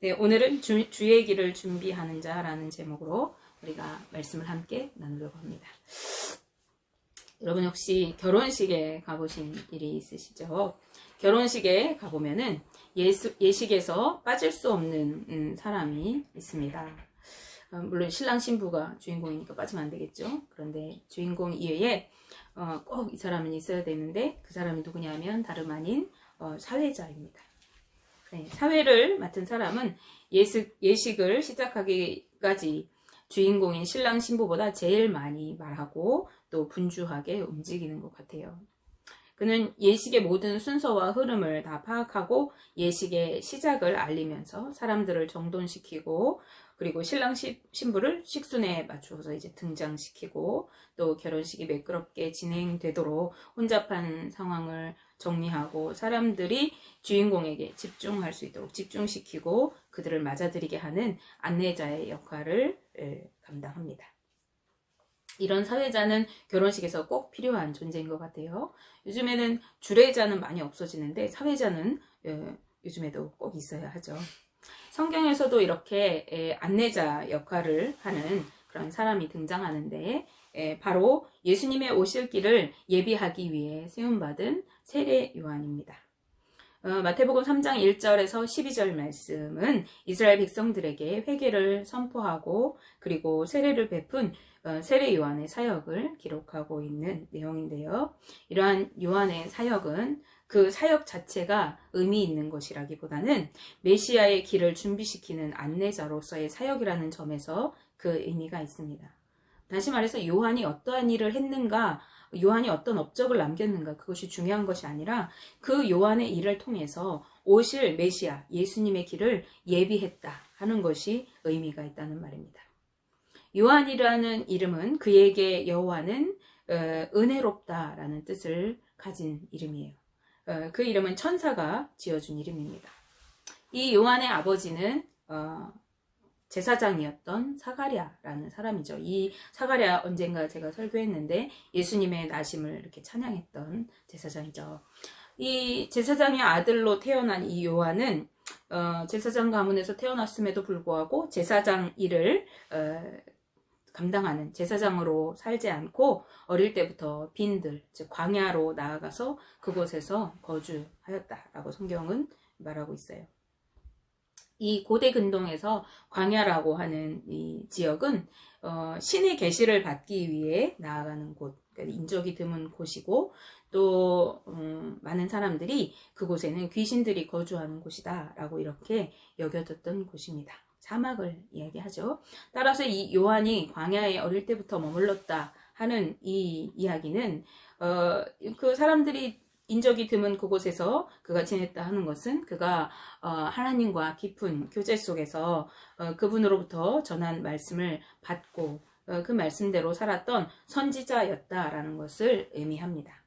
네, 오늘은 주의 길을 준비하는 자라는 제목으로 우리가 말씀을 함께 나누려고 합니다. 여러분 혹시 결혼식에 가보신 일이 있으시죠? 결혼식에 가보면은 예식에서 빠질 수 없는 사람이 있습니다. 물론 신랑 신부가 주인공이니까 빠지면 안 되겠죠. 그런데 주인공 이외에 꼭 이 사람은 있어야 되는데 그 사람이 누구냐면 다름 아닌 사회자입니다. 네, 사회를 맡은 사람은 예식을 시작하기까지 주인공인 신랑 신부보다 제일 많이 말하고 또 분주하게 움직이는 것 같아요. 그는 예식의 모든 순서와 흐름을 다 파악하고 예식의 시작을 알리면서 사람들을 정돈시키고 그리고 신랑 신부를 식순에 맞추어서 이제 등장시키고 또 결혼식이 매끄럽게 진행되도록 혼잡한 상황을 정리하고 사람들이 주인공에게 집중할 수 있도록 집중시키고 그들을 맞아들이게 하는 안내자의 역할을 감당합니다. 이런 사회자는 결혼식에서 꼭 필요한 존재인 것 같아요. 요즘에는 주례자는 많이 없어지는데 사회자는 요즘에도 꼭 있어야 하죠. 성경에서도 이렇게 안내자 역할을 하는 그런 사람이 등장하는데 바로 예수님의 오실 길을 예비하기 위해 세움받은 세례 요한입니다. 마태복음 3장 1절에서 12절 말씀은 이스라엘 백성들에게 회개를 선포하고 그리고 세례를 베푼 세례 요한의 사역을 기록하고 있는 내용인데요. 이러한 요한의 사역은 그 사역 자체가 의미 있는 것이라기보다는 메시아의 길을 준비시키는 안내자로서의 사역이라는 점에서 그 의미가 있습니다. 다시 말해서 요한이 어떠한 일을 했는가, 요한이 어떤 업적을 남겼는가, 그것이 중요한 것이 아니라 그 요한의 일을 통해서 오실 메시아, 예수님의 길을 예비했다 하는 것이 의미가 있다는 말입니다. 요한이라는 이름은 그에게 여호와는 은혜롭다라는 뜻을 가진 이름이에요. 그 이름은 천사가 지어준 이름입니다. 이 요한의 아버지는 제사장이었던 사가랴라는 사람이죠. 이 사가랴 언젠가 제가 설교했는데 예수님의 나심을 이렇게 찬양했던 제사장이죠. 이 제사장의 아들로 태어난 이 요한은 제사장 가문에서 태어났음에도 불구하고 제사장 일을 감당하는 제사장으로 살지 않고 어릴 때부터 빈들, 즉 광야로 나아가서 그곳에서 거주하였다라고 성경은 말하고 있어요. 이 고대 근동에서 광야라고 하는 이 지역은 신의 계시를 받기 위해 나아가는 곳, 그러니까 인적이 드문 곳이고 또 많은 사람들이 그곳에는 귀신들이 거주하는 곳이다라고 이렇게 여겨졌던 곳입니다. 사막을 이야기하죠. 따라서 이 요한이 광야에 어릴 때부터 머물렀다 하는 이 이야기는 그 사람들이 인적이 드문 그곳에서 그가 지냈다 하는 것은 그가 하나님과 깊은 교제 속에서 그분으로부터 전한 말씀을 받고 그 말씀대로 살았던 선지자였다라는 것을 의미합니다.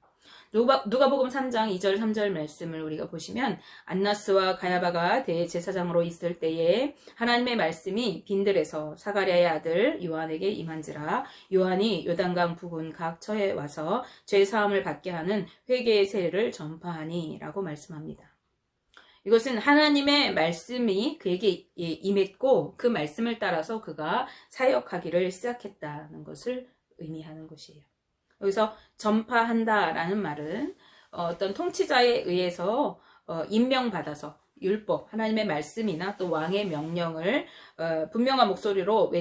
누가복음 3장 2절 3절 말씀을 우리가 보시면 안나스와 가야바가 대제사장으로 있을 때에 하나님의 말씀이 빈들에서 사가랴의 아들 요한에게 임한지라 요한이 요단강 부근 각 처에 와서 죄 사함을 받게 하는 회개의 세례를 전파하니 라고 말씀합니다. 이것은 하나님의 말씀이 그에게 임했고 그 말씀을 따라서 그가 사역하기를 시작했다는 것을 의미하는 것이에요. 여기서 전파한다라는 말은 어떤 통치자에 의해서 임명받아서 율법, 하나님의 말씀이나 또 왕의 명령을 분명한 목소리로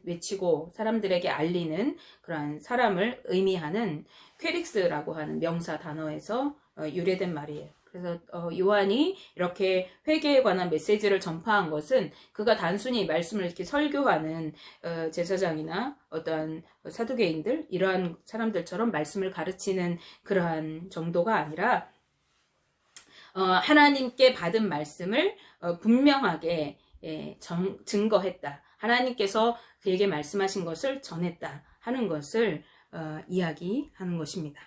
외치고 사람들에게 알리는 그러한 사람을 의미하는 퀘릭스라고 하는 명사 단어에서 유래된 말이에요. 그래서 요한이 이렇게 회개에 관한 메시지를 전파한 것은 그가 단순히 말씀을 이렇게 설교하는 제사장이나 어떠한 사두개인들 이러한 사람들처럼 말씀을 가르치는 그러한 정도가 아니라 하나님께 받은 말씀을 분명하게 증거했다. 하나님께서 그에게 말씀하신 것을 전했다 하는 것을 이야기하는 것입니다.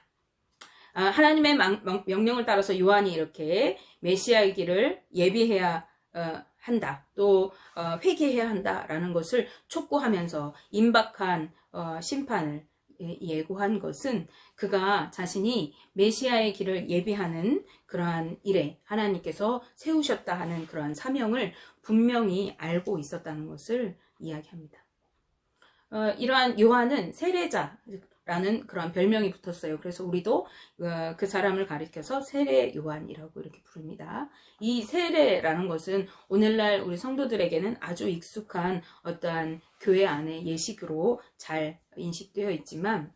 하나님의 명령을 따라서 요한이 이렇게 메시아의 길을 예비해야 한다. 또 회개해야 한다라는 것을 촉구하면서 임박한 심판을 예고한 것은 그가 자신이 메시아의 길을 예비하는 그러한 일에 하나님께서 세우셨다 하는 그러한 사명을 분명히 알고 있었다는 것을 이야기합니다. 이러한 요한은 세례자라는 그런 별명이 붙었어요. 그래서 우리도 그 사람을 가리켜서 세례 요한이라고 이렇게 부릅니다. 이 세례라는 것은 오늘날 우리 성도들에게는 아주 익숙한 어떠한 교회 안의 예식으로 잘 인식되어 있지만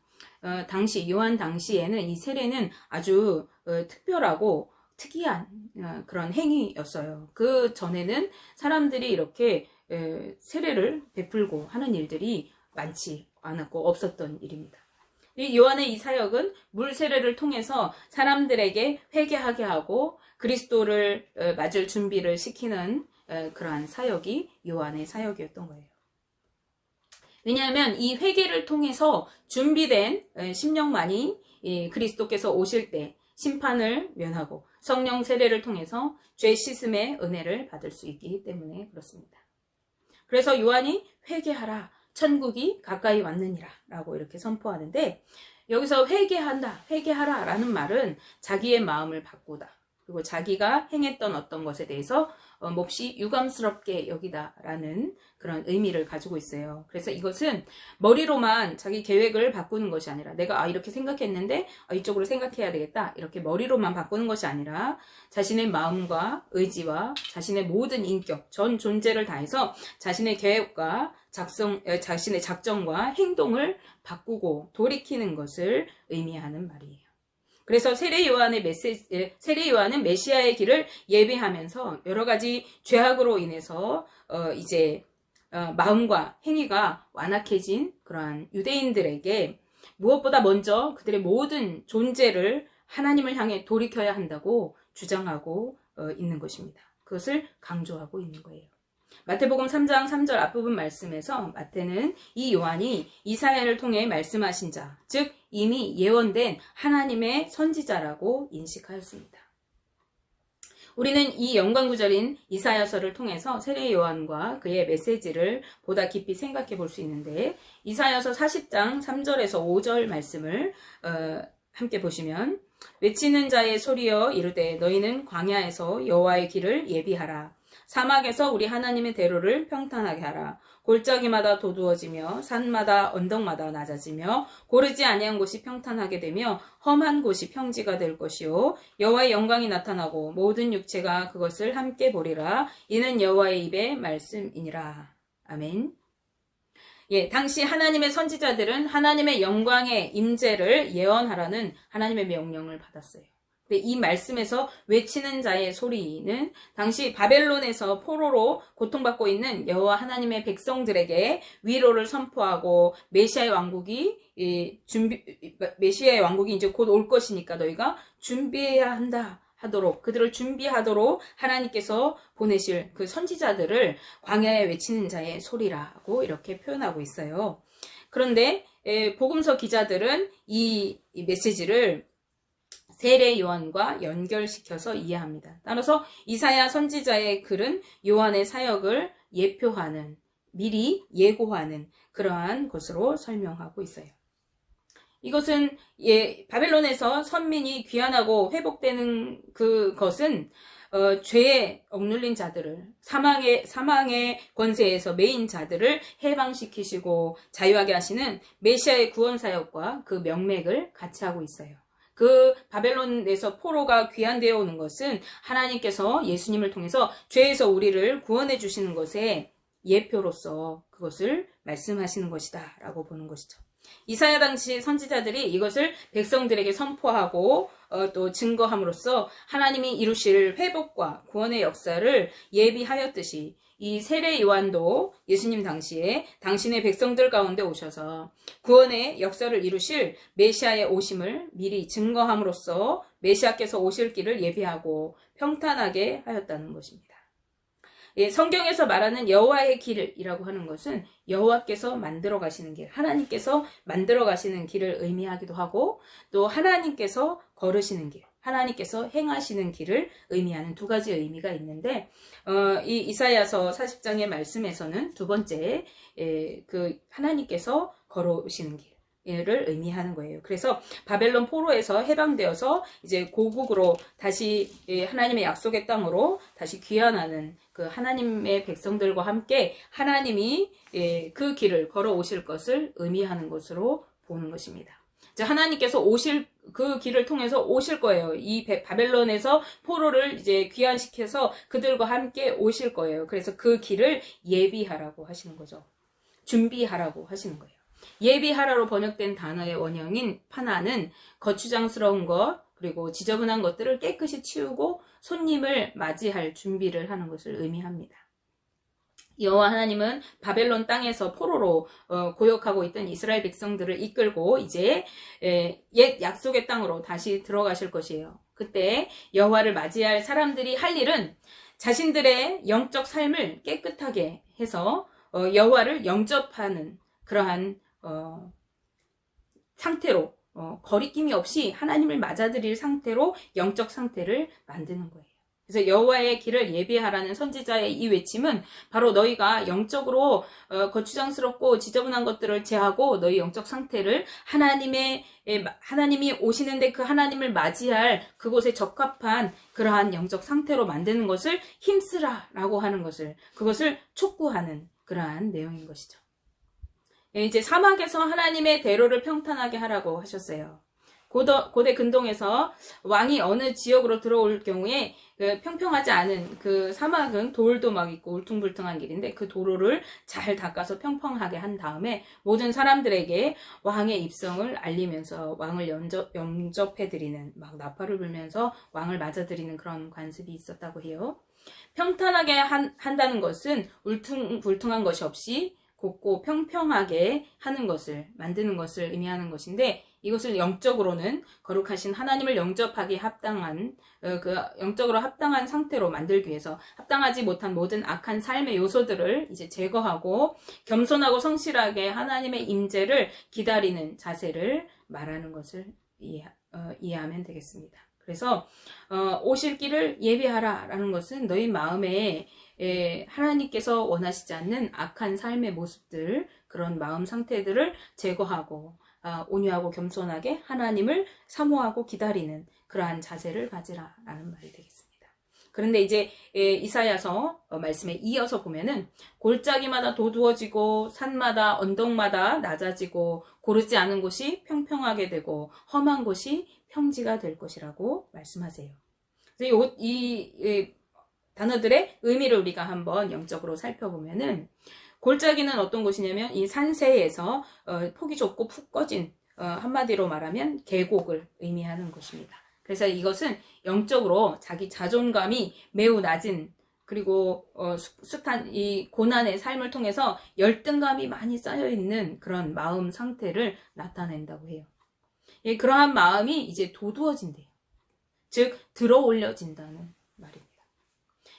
요한 당시에는 이 세례는 아주 특별하고 특이한 그런 행위였어요. 그 전에는 사람들이 이렇게 세례를 베풀고 하는 일들이 많지 않았고 없었던 일입니다. 이 요한의 이 사역은 물 세례를 통해서 사람들에게 회개하게 하고 그리스도를 맞을 준비를 시키는 그러한 사역이 요한의 사역이었던 거예요. 왜냐하면 이 회개를 통해서 준비된 심령만이 그리스도께서 오실 때 심판을 면하고 성령 세례를 통해서 죄 씻음의 은혜를 받을 수 있기 때문에 그렇습니다. 그래서 요한이 회개하라, 천국이 가까이 왔느니라 라고 이렇게 선포하는데, 여기서 회개하라 라는 말은 자기의 마음을 바꾸다, 그리고 자기가 행했던 어떤 것에 대해서 몹시 유감스럽게 여기다 라는 그런 의미를 가지고 있어요. 그래서 이것은 머리로만 자기 계획을 바꾸는 것이 아니라, 내가 이렇게 생각했는데 이쪽으로 생각해야 되겠다, 이렇게 머리로만 바꾸는 것이 아니라 자신의 마음과 의지와 자신의 모든 인격, 전 존재를 다해서 자신의 계획과 자신의 작정과 행동을 바꾸고 돌이키는 것을 의미하는 말이에요. 그래서 세례 요한은 메시아의 길을 예비하면서 여러 가지 죄악으로 인해서 마음과 행위가 완악해진 그러한 유대인들에게 무엇보다 먼저 그들의 모든 존재를 하나님을 향해 돌이켜야 한다고 주장하고 있는 것입니다. 그것을 강조하고 있는 거예요. 마태복음 3장 3절 앞부분 말씀에서 마태는 이 요한이 이사야를 통해 말씀하신 자, 즉 이미 예언된 하나님의 선지자라고 인식하였습니다. 우리는 이 영광구절인 이사야서를 통해서 세례 요한과 그의 메시지를 보다 깊이 생각해 볼 수 있는데, 이사야서 40장 3절에서 5절 말씀을 함께 보시면, 외치는 자의 소리여 이르되 너희는 광야에서 여호와의 길을 예비하라. 사막에서 우리 하나님의 대로를 평탄하게 하라. 골짜기마다 도두어지며 산마다 언덕마다 낮아지며 고르지 아니한 곳이 평탄하게 되며 험한 곳이 평지가 될 것이요 여호와의 영광이 나타나고 모든 육체가 그것을 함께 보리라. 이는 여호와의 입의 말씀이니라. 아멘. 당시 하나님의 선지자들은 하나님의 영광의 임재를 예언하라는 하나님의 명령을 받았어요. 이 말씀에서 외치는 자의 소리는 당시 바벨론에서 포로로 고통받고 있는 여호와 하나님의 백성들에게 위로를 선포하고 메시아의 왕국이 이제 곧 올 것이니까 너희가 준비해야 한다 하도록, 그들을 준비하도록 하나님께서 보내실 그 선지자들을 광야에 외치는 자의 소리라고 이렇게 표현하고 있어요. 그런데 복음서 기자들은 이 메시지를 세례 요한과 연결시켜서 이해합니다. 따라서 이사야 선지자의 글은 요한의 사역을 예표하는, 미리 예고하는 그러한 것으로 설명하고 있어요. 이것은 바벨론에서 선민이 귀환하고 회복되는 그것은 죄에 억눌린 자들을, 사망의 권세에서 매인 자들을 해방시키시고 자유하게 하시는 메시아의 구원 사역과 그 명맥을 같이 하고 있어요. 그 바벨론에서 포로가 귀환되어 오는 것은 하나님께서 예수님을 통해서 죄에서 우리를 구원해 주시는 것의 예표로서 그것을 말씀하시는 것이다 라고 보는 것이죠. 이사야 당시 선지자들이 이것을 백성들에게 선포하고 또 증거함으로써 하나님이 이루실 회복과 구원의 역사를 예비하였듯이 이 세례 요한도 예수님 당시에 당신의 백성들 가운데 오셔서 구원의 역사를 이루실 메시아의 오심을 미리 증거함으로써 메시아께서 오실 길을 예비하고 평탄하게 하였다는 것입니다. 성경에서 말하는 여호와의 길이라고 하는 것은 여호와께서 만들어 가시는 길, 하나님께서 만들어 가시는 길을 의미하기도 하고, 또 하나님께서 걸으시는 길, 하나님께서 행하시는 길을 의미하는 두 가지 의미가 있는데, 이 이사야서 40장의 말씀에서는 두 번째, 그 하나님께서 걸어오시는 길, 를 의미하는 거예요. 그래서 바벨론 포로에서 해방되어서 이제 고국으로 다시 하나님의 약속의 땅으로 다시 귀환하는 그 하나님의 백성들과 함께 하나님이 그 길을 걸어오실 것을 의미하는 것으로 보는 것입니다. 하나님께서 오실 그 길을 통해서 오실 거예요. 이 바벨론에서 포로를 이제 귀환시켜서 그들과 함께 오실 거예요. 그래서 그 길을 예비하라고 하시는 거죠. 준비하라고 하시는 거예요. 예비하라로 번역된 단어의 원형인 파나는 거추장스러운 것 그리고 지저분한 것들을 깨끗이 치우고 손님을 맞이할 준비를 하는 것을 의미합니다. 여호와 하나님은 바벨론 땅에서 포로로 고역하고 있던 이스라엘 백성들을 이끌고 이제 옛 약속의 땅으로 다시 들어가실 것이에요. 그때 여호와를 맞이할 사람들이 할 일은 자신들의 영적 삶을 깨끗하게 해서 여호와를 영접하는 그러한 상태로 거리낌이 없이 하나님을 맞아들일 상태로 영적 상태를 만드는 거예요. 그래서 여호와의 길을 예비하라는 선지자의 이 외침은 바로 너희가 영적으로 거추장스럽고 지저분한 것들을 제하고 너희 영적 상태를 하나님이 오시는데 그 하나님을 맞이할 그곳에 적합한 그러한 영적 상태로 만드는 것을 힘쓰라라고 하는 것을 그것을 촉구하는 그러한 내용인 것이죠. 이제 사막에서 하나님의 대로를 평탄하게 하라고 하셨어요. 고대 근동에서 왕이 어느 지역으로 들어올 경우에 평평하지 않은 그 사막은 돌도 막 있고 울퉁불퉁한 길인데 그 도로를 잘 닦아서 평평하게 한 다음에 모든 사람들에게 왕의 입성을 알리면서 왕을 영접해드리는 막 나팔을 불면서 왕을 맞아들이는 그런 관습이 있었다고 해요. 평탄하게 한다는 것은 울퉁불퉁한 것이 없이 곱고 평평하게 하는 것을 만드는 것을 의미하는 것인데 이것을 영적으로는 거룩하신 하나님을 영접하기 합당한 영적으로 합당한 상태로 만들기 위해서 합당하지 못한 모든 악한 삶의 요소들을 이제 제거하고 겸손하고 성실하게 하나님의 임재를 기다리는 자세를 말하는 것을 이해하면 되겠습니다. 그래서 오실 길을 예비하라라는 것은 너희 마음에 하나님께서 원하시지 않는 악한 삶의 모습들 그런 마음 상태들을 제거하고 온유하고 겸손하게 하나님을 사모하고 기다리는 그러한 자세를 가지라라는 말이 되겠습니다. 그런데 이제 이사야서 말씀에 이어서 보면은 골짜기마다 도두어지고 산마다 언덕마다 낮아지고 고르지 않은 곳이 평평하게 되고 험한 곳이 평지가 될 것이라고 말씀하세요. 그래서 이 단어들의 의미를 우리가 한번 영적으로 살펴보면은 골짜기는 어떤 곳이냐면 이 산세에서 폭이 좁고 푹 꺼진 한마디로 말하면 계곡을 의미하는 곳입니다. 그래서 이것은 영적으로 자기 자존감이 매우 낮은 그리고 숱한 이 고난의 삶을 통해서 열등감이 많이 쌓여있는 그런 마음 상태를 나타낸다고 해요. 그러한 마음이 이제 도두어진대요. 즉 들어 올려진다는 말입니다.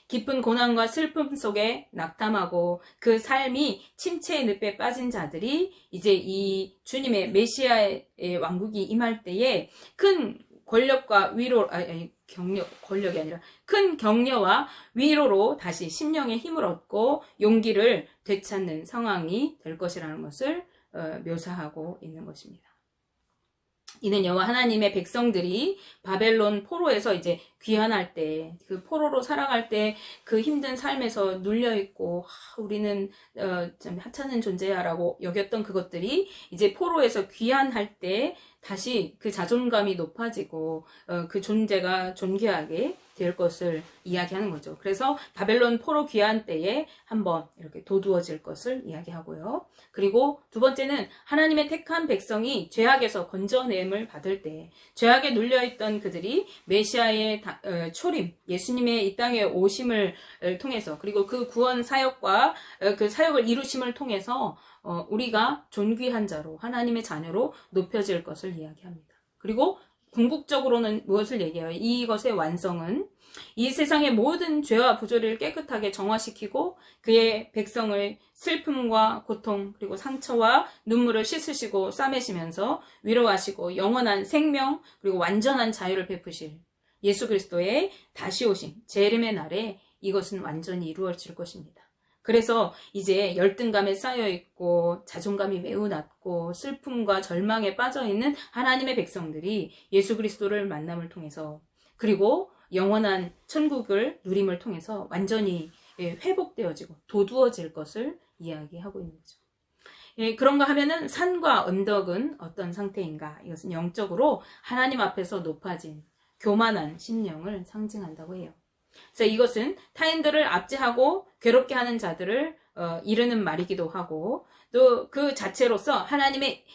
깊은 고난과 슬픔 속에 낙담하고 그 삶이 침체의 늪에 빠진 자들이 이제 이 주님의 메시아의 왕국이 임할 때에 큰 권력과 위로, 권력이 아니라 큰 격려와 위로로 다시 심령의 힘을 얻고 용기를 되찾는 상황이 될 것이라는 것을 묘사하고 있는 것입니다. 이는 여호와 하나님의 백성들이 바벨론 포로에서 이제 귀환할 때, 그 포로로 살아갈 때 그 힘든 삶에서 눌려있고, 우리는 참 하찮은 존재야라고 여겼던 그것들이 이제 포로에서 귀환할 때 다시 그 자존감이 높아지고 그 존재가 존귀하게 될 것을 이야기하는 거죠. 그래서 바벨론 포로 귀환 때에 한번 이렇게 도두어질 것을 이야기하고요. 그리고 두 번째는 하나님의 택한 백성이 죄악에서 건져냄을 받을 때 죄악에 눌려있던 그들이 메시아의 초림, 예수님의 이 땅에 오심을 통해서 그리고 그 구원 사역과 그 사역을 이루심을 통해서 우리가 존귀한 자로 하나님의 자녀로 높여질 것을 이야기합니다. 그리고 궁극적으로는 무엇을 얘기해요? 이것의 완성은 이 세상의 모든 죄와 부조리를 깨끗하게 정화시키고 그의 백성을 슬픔과 고통 그리고 상처와 눈물을 씻으시고 싸매시면서 위로하시고 영원한 생명 그리고 완전한 자유를 베푸실 예수 그리스도의 다시 오심 재림의 날에 이것은 완전히 이루어질 것입니다. 그래서 이제 열등감에 쌓여 있고 자존감이 매우 낮고 슬픔과 절망에 빠져 있는 하나님의 백성들이 예수 그리스도를 만남을 통해서 그리고 영원한 천국을 누림을 통해서 완전히 회복되어지고 도두어질 것을 이야기하고 있는 거죠. 그런가 하면은 산과 언덕은 어떤 상태인가? 이것은 영적으로 하나님 앞에서 높아진 교만한 심령을 상징한다고 해요. 그래서 이것은 타인들을 압제하고 괴롭게 하는 자들을 이르는 말이기도 하고 또 그 자체로서 하나님의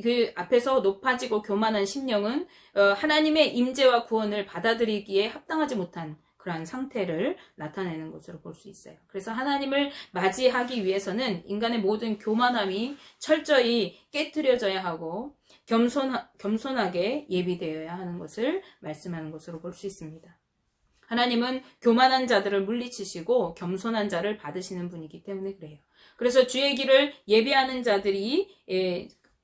그 앞에서 높아지고 교만한 심령은 하나님의 임재와 구원을 받아들이기에 합당하지 못한 그러한 상태를 나타내는 것으로 볼 수 있어요. 그래서 하나님을 맞이하기 위해서는 인간의 모든 교만함이 철저히 깨트려져야 하고 겸손하게 예비되어야 하는 것을 말씀하는 것으로 볼 수 있습니다. 하나님은 교만한 자들을 물리치시고 겸손한 자를 받으시는 분이기 때문에 그래요. 그래서 주의 길을 예비하는 자들이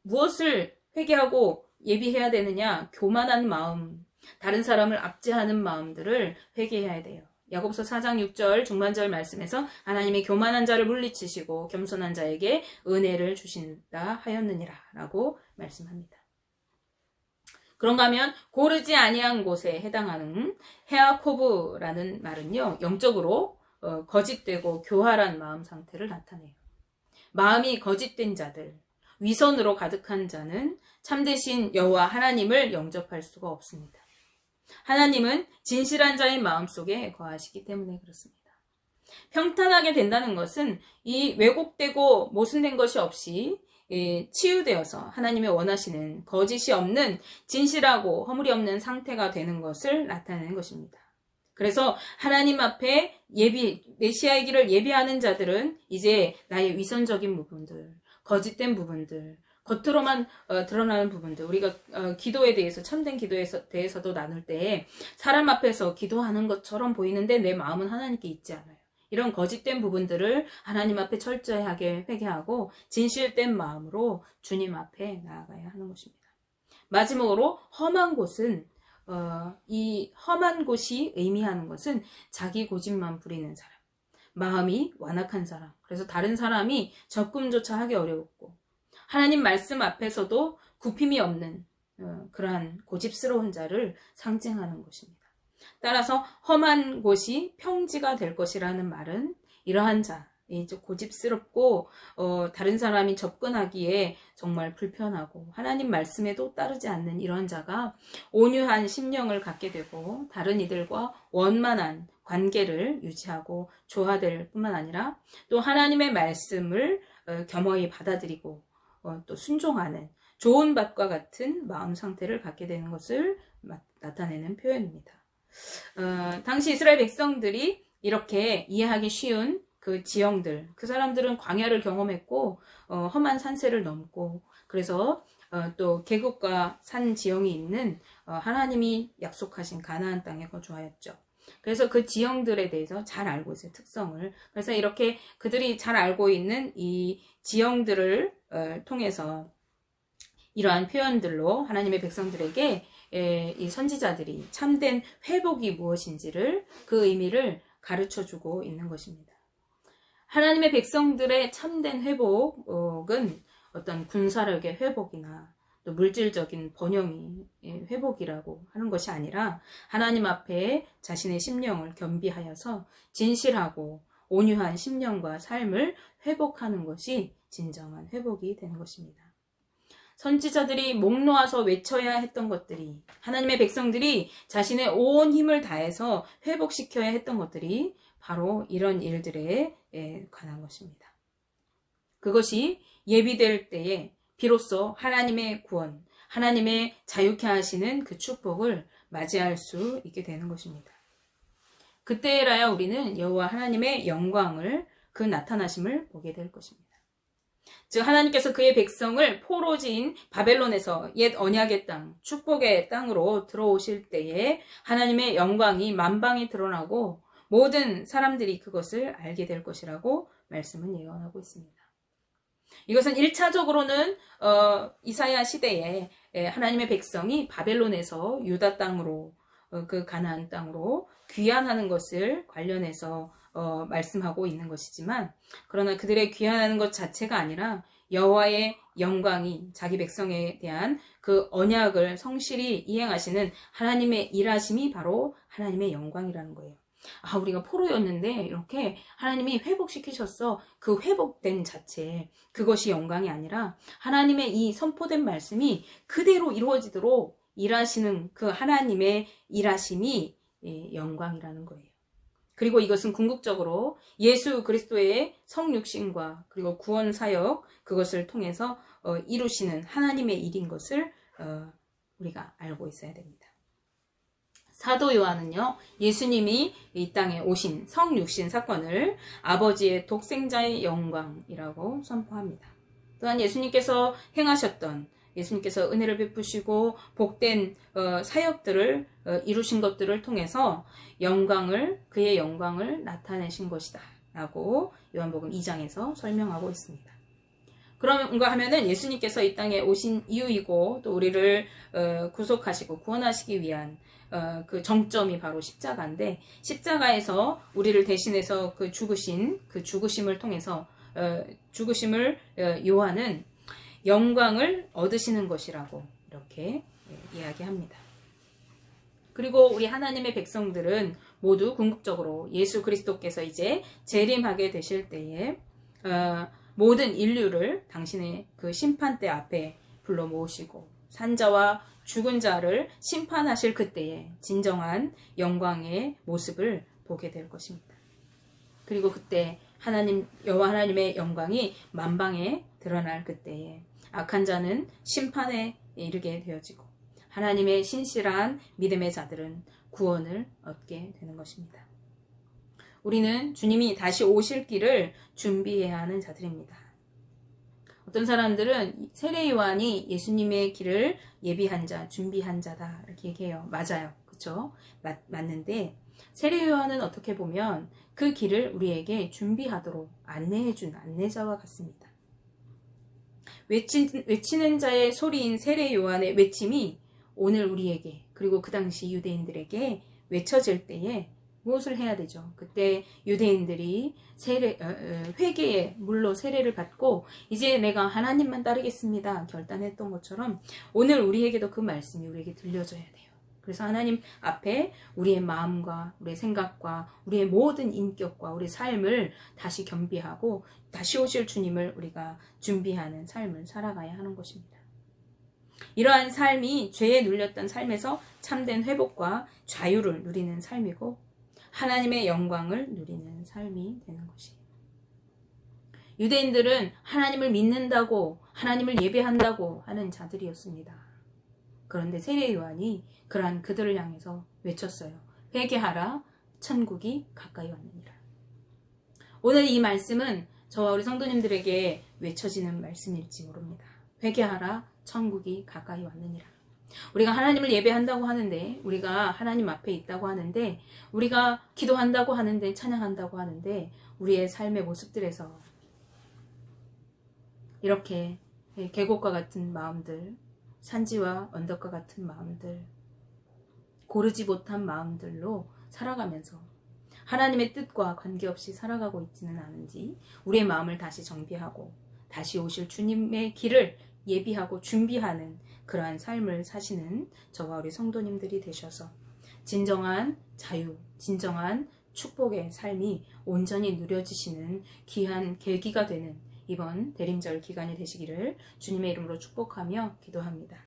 무엇을 회개하고 예비해야 되느냐? 교만한 마음, 다른 사람을 압제하는 마음들을 회개해야 돼요. 야고보서 4장 6절 중반절 말씀에서 하나님이 교만한 자를 물리치시고 겸손한 자에게 은혜를 주신다 하였느니라 라고 말씀합니다. 그런가 하면 고르지 아니한 곳에 해당하는 헤아코브라는 말은요, 영적으로 거짓되고 교활한 마음 상태를 나타내요. 마음이 거짓된 자들, 위선으로 가득한 자는 참되신 여호와 하나님을 영접할 수가 없습니다. 하나님은 진실한 자의 마음속에 거하시기 때문에 그렇습니다. 평탄하게 된다는 것은 이 왜곡되고 모순된 것이 없이 치유되어서 하나님의 원하시는 거짓이 없는 진실하고 허물이 없는 상태가 되는 것을 나타내는 것입니다. 그래서 하나님 앞에 메시아의 길을 예비하는 자들은 이제 나의 위선적인 부분들, 거짓된 부분들, 겉으로만 드러나는 부분들, 우리가 기도에 대해서, 참된 기도에 대해서도 나눌 때 사람 앞에서 기도하는 것처럼 보이는데 내 마음은 하나님께 있지 않아요. 이런 거짓된 부분들을 하나님 앞에 철저하게 회개하고 진실된 마음으로 주님 앞에 나아가야 하는 것입니다. 마지막으로 험한 곳은 이 험한 곳이 의미하는 것은 자기 고집만 부리는 사람, 마음이 완악한 사람, 그래서 다른 사람이 접근조차 하기 어려웠고 하나님 말씀 앞에서도 굽힘이 없는 그러한 고집스러운 자를 상징하는 것입니다. 따라서 험한 곳이 평지가 될 것이라는 말은 이러한 자, 고집스럽고 다른 사람이 접근하기에 정말 불편하고 하나님 말씀에도 따르지 않는 이런 자가 온유한 심령을 갖게 되고 다른 이들과 원만한 관계를 유지하고 조화될 뿐만 아니라 또 하나님의 말씀을 겸허히 받아들이고 또 순종하는 좋은 밭과 같은 마음 상태를 갖게 되는 것을 나타내는 표현입니다. 당시 이스라엘 백성들이 이렇게 이해하기 쉬운 그 지형들, 그 사람들은 광야를 경험했고 험한 산세를 넘고 그래서 또 계곡과 산 지형이 있는 하나님이 약속하신 가나안 땅에 거주하였죠. 그래서 그 지형들에 대해서 잘 알고 있어요, 특성을. 그래서 이렇게 그들이 잘 알고 있는 이 지형들을 통해서 이러한 표현들로 하나님의 백성들에게 이 선지자들이 참된 회복이 무엇인지를 그 의미를 가르쳐주고 있는 것입니다. 하나님의 백성들의 참된 회복은 어떤 군사력의 회복이나 또 물질적인 번영이 회복이라고 하는 것이 아니라 하나님 앞에 자신의 심령을 겸비하여서 진실하고 온유한 심령과 삶을 회복하는 것이 진정한 회복이 되는 것입니다. 선지자들이 목 놓아서 외쳐야 했던 것들이, 하나님의 백성들이 자신의 온 힘을 다해서 회복시켜야 했던 것들이 바로 이런 일들에 관한 것입니다. 그것이 예비될 때에 비로소 하나님의 구원, 하나님의 자유케 하시는 그 축복을 맞이할 수 있게 되는 것입니다. 그때라야 우리는 여호와 하나님의 영광을, 그 나타나심을 보게 될 것입니다. 즉 하나님께서 그의 백성을 포로지인 바벨론에서 옛 언약의 땅, 축복의 땅으로 들어오실 때에 하나님의 영광이 만방에 드러나고 모든 사람들이 그것을 알게 될 것이라고 말씀은 예언하고 있습니다. 이것은 1차적으로는 이사야 시대에 하나님의 백성이 바벨론에서 유다 땅으로 그 가나안 땅으로 귀환하는 것을 관련해서 말씀하고 있는 것이지만, 그러나 그들의 귀환하는 것 자체가 아니라 여호와의 영광이 자기 백성에 대한 그 언약을 성실히 이행하시는 하나님의 일하심이 바로 하나님의 영광이라는 거예요. 우리가 포로였는데 이렇게 하나님이 회복시키셨어. 그 회복된 자체, 그것이 영광이 아니라 하나님의 이 선포된 말씀이 그대로 이루어지도록 일하시는 그 하나님의 일하심이 영광이라는 거예요. 그리고 이것은 궁극적으로 예수 그리스도의 성육신과 그리고 구원 사역, 그것을 통해서 이루시는 하나님의 일인 것을 우리가 알고 있어야 됩니다. 사도 요한은요, 예수님이 이 땅에 오신 성육신 사건을 아버지의 독생자의 영광이라고 선포합니다. 또한 예수님께서 행하셨던, 예수님께서 은혜를 베푸시고 복된 사역들을 이루신 것들을 통해서 그의 영광을 나타내신 것이다 라고 요한복음 2장에서 설명하고 있습니다. 그런가 하면은 예수님께서 이 땅에 오신 이유이고 또 우리를 구속하시고 구원하시기 위한 그 정점이 바로 십자가인데, 십자가에서 우리를 대신해서 그 죽으심을 통해서 죽으심을 요한은 영광을 얻으시는 것이라고 이렇게 이야기합니다. 그리고 우리 하나님의 백성들은 모두 궁극적으로 예수 그리스도께서 이제 재림하게 되실 때에 모든 인류를 당신의 그 심판대 앞에 불러 모으시고 산자와 죽은 자를 심판하실 그때에 진정한 영광의 모습을 보게 될 것입니다. 그리고 그때 여호와 하나님의 영광이 만방에 드러날 그때에 악한 자는 심판에 이르게 되어지고 하나님의 신실한 믿음의 자들은 구원을 얻게 되는 것입니다. 우리는 주님이 다시 오실 길을 준비해야 하는 자들입니다. 어떤 사람들은 세례 요한이 예수님의 길을 예비한 자, 준비한 자다 이렇게 얘기해요. 맞아요. 그렇죠? 맞는데 세례 요한은 어떻게 보면 그 길을 우리에게 준비하도록 안내해준 안내자와 같습니다. 외치는 자의 소리인 세례 요한의 외침이 오늘 우리에게, 그리고 그 당시 유대인들에게 외쳐질 때에 무엇을 해야 되죠? 그때 유대인들이 회개의 물로 세례를 받고 이제 내가 하나님만 따르겠습니다 결단했던 것처럼 오늘 우리에게도 그 말씀이 우리에게 들려져야 돼요. 그래서 하나님 앞에 우리의 마음과 우리의 생각과 우리의 모든 인격과 우리의 삶을 다시 겸비하고 다시 오실 주님을 우리가 준비하는 삶을 살아가야 하는 것입니다. 이러한 삶이 죄에 눌렸던 삶에서 참된 회복과 자유를 누리는 삶이고 하나님의 영광을 누리는 삶이 되는 것이에요. 유대인들은 하나님을 믿는다고, 하나님을 예배한다고 하는 자들이었습니다. 그런데 세례 요한이 그러한 그들을 향해서 외쳤어요. 회개하라, 천국이 가까이 왔느니라. 오늘 이 말씀은 저와 우리 성도님들에게 외쳐지는 말씀일지 모릅니다. 회개하라, 천국이 가까이 왔느니라. 우리가 하나님을 예배한다고 하는데, 우리가 하나님 앞에 있다고 하는데, 우리가 기도한다고 하는데, 찬양한다고 하는데, 우리의 삶의 모습들에서 이렇게 계곡과 같은 마음들, 산지와 언덕과 같은 마음들, 고르지 못한 마음들로 살아가면서 하나님의 뜻과 관계없이 살아가고 있지는 않은지 우리의 마음을 다시 정비하고 다시 오실 주님의 길을 예비하고 준비하는 그러한 삶을 사시는 저와 우리 성도님들이 되셔서 진정한 자유, 진정한 축복의 삶이 온전히 누려지시는 귀한 계기가 되는 이번 대림절 기간이 되시기를 주님의 이름으로 축복하며 기도합니다.